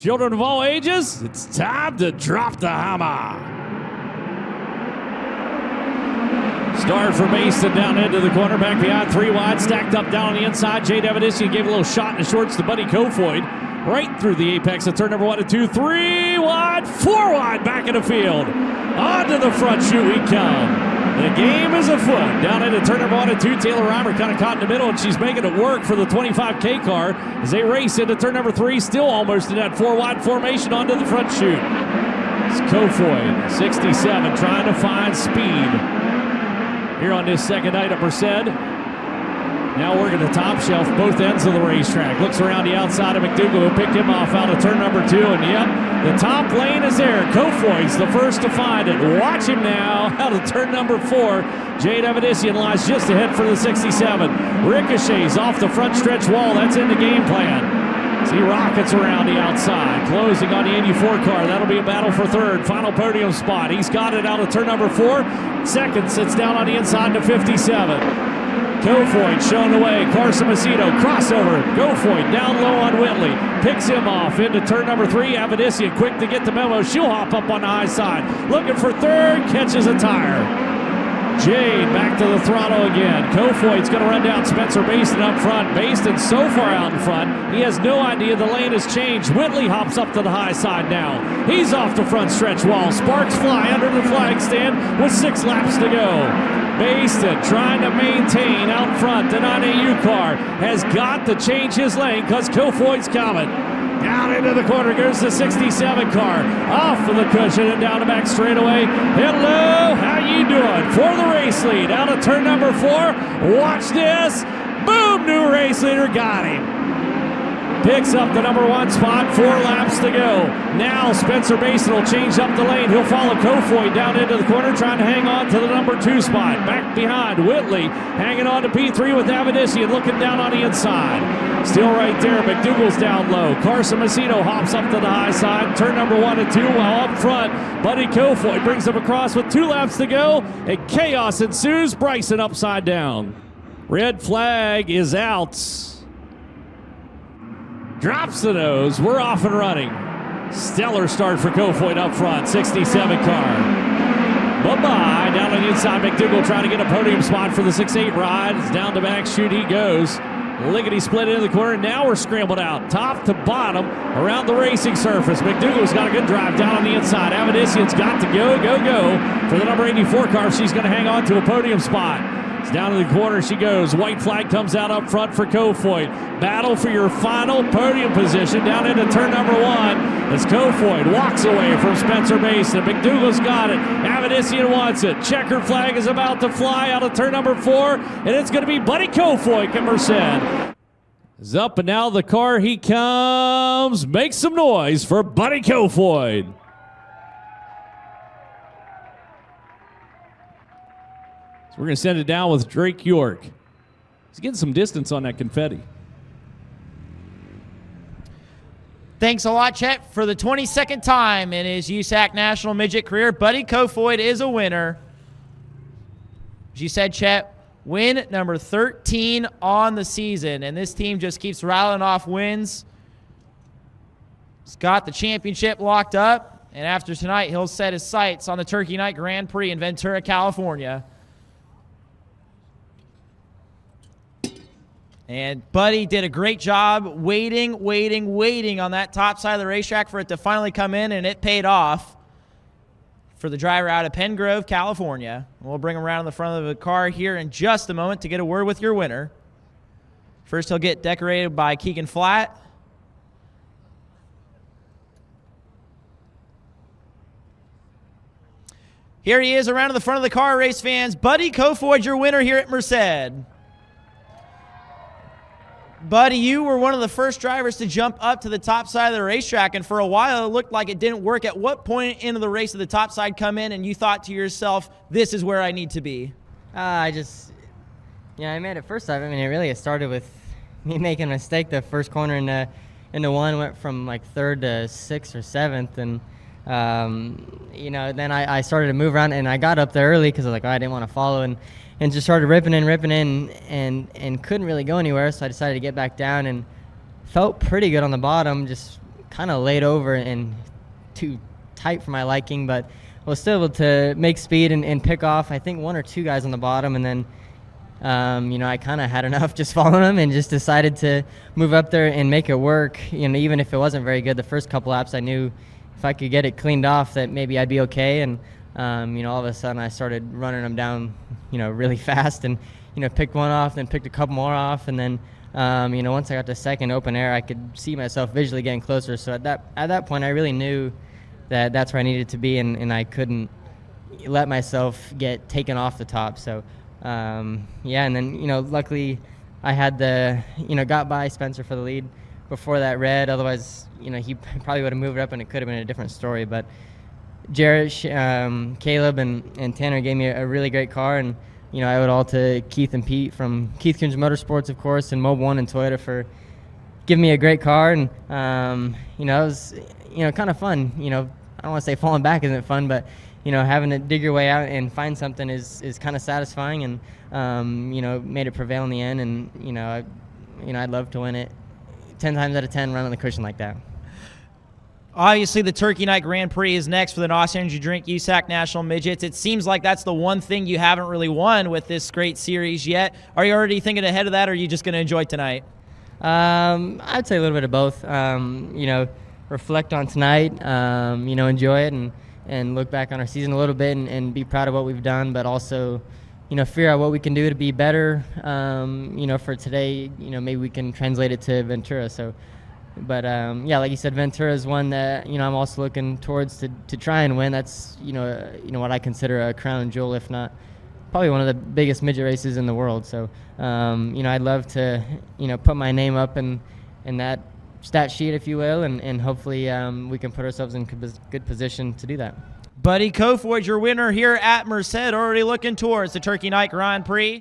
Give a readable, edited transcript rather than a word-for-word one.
Children of all ages, it's time to drop the hammer. Start for Mason down into the corner, back behind, 3 wide, stacked up down on the inside. Jade Avedissian gave a little shot in the shorts to Buddy Kofoid. Right through the apex of turn number 1 and 2, 3 wide, 4 wide, back in the field. Onto the front chute we come. The game is afoot. Down into turn number 1 and 2, Taylor Reimer kind of caught in the middle, and she's making it work for the 25K car as they race into turn number 3, still almost in that 4 wide formation onto the front chute. It's Kofoid, 67, trying to find speed here on this second night at Merced. Now working the top shelf, both ends of the racetrack. Looks around the outside of McDougal, who picked him off out of turn number 2. And yep, the top lane is there. Kofoid's the first to find it. Watch him now out of turn number 4. Jade Avedissian lies just ahead for the 67. Ricochets off the front stretch wall. That's in the game plan. See rockets around the outside. Closing on the 84 car. That'll be a battle for third. Final podium spot. He's got it out of turn number 4. Second sits down on the inside to 57. Kofoid showing the way. Carson Macedo, crossover. Kofoid down low on Whitley. Picks him off into turn number 3. Avedissian quick to get the memo. She'll hop up on the high side. Looking for third. Catches a tire. Jade back to the throttle again. Kofoid's going to run down Spencer Baston up front. Baston so far out in front, he has no idea the lane has changed. Whitley hops up to the high side now. He's off the front stretch wall. Sparks fly under the flag stand with 6 laps to go. Baston trying to maintain out front. The 9AU car has got to change his lane because Kofoid's coming. Down into the corner goes the 67 car. Off of the cushion and down the back straightaway. Hello, how you doing? For the race lead out of turn number 4. Watch this. Boom, new race leader got him. Picks up the number 1 spot, 4 laps to go. Now Spencer Mason will change up the lane. He'll follow Kofoid down into the corner, trying to hang on to the number 2 spot. Back behind, Whitley hanging on to P3 with Avedissian looking down on the inside. Still right there, McDougal's down low. Carson Macedo hops up to the high side. Turn number 1 and 2, while up front, Buddy Kofoid brings him across with 2 laps to go. And chaos ensues. Bryson upside down. Red flag is out. Drops the nose. We're off and running. Stellar start for Kofoid up front. 67 car. Bye-bye. Down on the inside, McDougal trying to get a podium spot for the 6-8 ride. It's down the back chute he goes. Lickety split into the corner. Now we're scrambled out. Top to bottom around the racing surface. McDougal's got a good drive down on the inside. Avedissian's got to go for the number 84 car. She's going to hang on to a podium spot. It's down in the corner she goes. White flag comes out up front for Kofoid. Battle for your final podium position down into turn number 1 as Kofoid walks away from Spencer Mason. McDougal's got it. Avedissian wants it. Checkered flag is about to fly out of turn number 4, and it's going to be Buddy Kofoid at Merced. Is up, and now the car he comes. Make some noise for Buddy Kofoid. We're going to send it down with Drake York. He's getting some distance on that confetti. Thanks a lot, Chet. For the 22nd time in his USAC National Midget career, Buddy Kofoid is a winner. As you said, Chet, win number 13 on the season, and this team just keeps rattling off wins. He's got the championship locked up, and after tonight, he'll set his sights on the Turkey Night Grand Prix in Ventura, California. And Buddy did a great job waiting on that top side of the racetrack for it to finally come in, and it paid off for the driver out of Pen Grove, California. We'll bring him around in the front of the car here in just a moment to get a word with your winner. First, he'll get decorated by Keegan Flatt. Here he is around in the front of the car, race fans. Buddy Kofoid, your winner here at Merced. Buddy, you were one of the first drivers to jump up to the top side of the racetrack, and for a while it looked like it didn't work. At what point into the race did the top side come in and you thought to yourself, this is where I need to be? I made it first time. I mean, it started with me making a mistake. The first corner in the 1 went from like 3rd to 6th or 7th, and then I started to move around, and I got up there early because I was like, I didn't want to follow, and just started ripping in and couldn't really go anywhere, so I decided to get back down and felt pretty good on the bottom, just kind of laid over and too tight for my liking, but was still able to make speed and pick off, I think, 1 or 2 guys on the bottom, and then I kind of had enough just following them and just decided to move up there and make it work. Even if it wasn't very good the first couple laps, I knew if I could get it cleaned off that maybe I'd be okay. And all of a sudden I started running them down, really fast, and picked one off, then picked a couple more off, and then once I got to second open air, I could see myself visually getting closer. So at that point, I really knew that that's where I needed to be, and I couldn't let myself get taken off the top. So and then luckily I had got by Spencer for the lead before that red. Otherwise, he probably would have moved up and it could have been a different story. But Jarrett, Caleb, and Tanner gave me a really great car, and I owe it all to Keith and Pete from Keith Coons Motorsports, of course, and Mob One and Toyota for giving me a great car. And it was kind of fun. I don't want to say falling back isn't fun, but having to dig your way out and find something is kind of satisfying, and made it prevail in the end. And I'd love to win it 10 times out of 10, run on the cushion like that. Obviously, the Turkey Night Grand Prix is next for the NOS Energy Drink USAC National Midgets. It seems like that's the one thing you haven't really won with this great series yet. Are you already thinking ahead of that, or are you just going to enjoy tonight? I'd say a little bit of both. Reflect on tonight, enjoy it, and look back on our season a little bit and be proud of what we've done, but also, figure out what we can do to be better, for today. Maybe we can translate it to Ventura. So, but like you said, Ventura is one that, I'm also looking towards to try and win. That's, what I consider a crown jewel, if not probably one of the biggest midget races in the world. So, I'd love to, put my name up in that stat sheet, if you will, and hopefully we can put ourselves in good position to do that. Buddy Kofoid, your winner here at Merced, already looking towards the Turkey Night Grand Prix.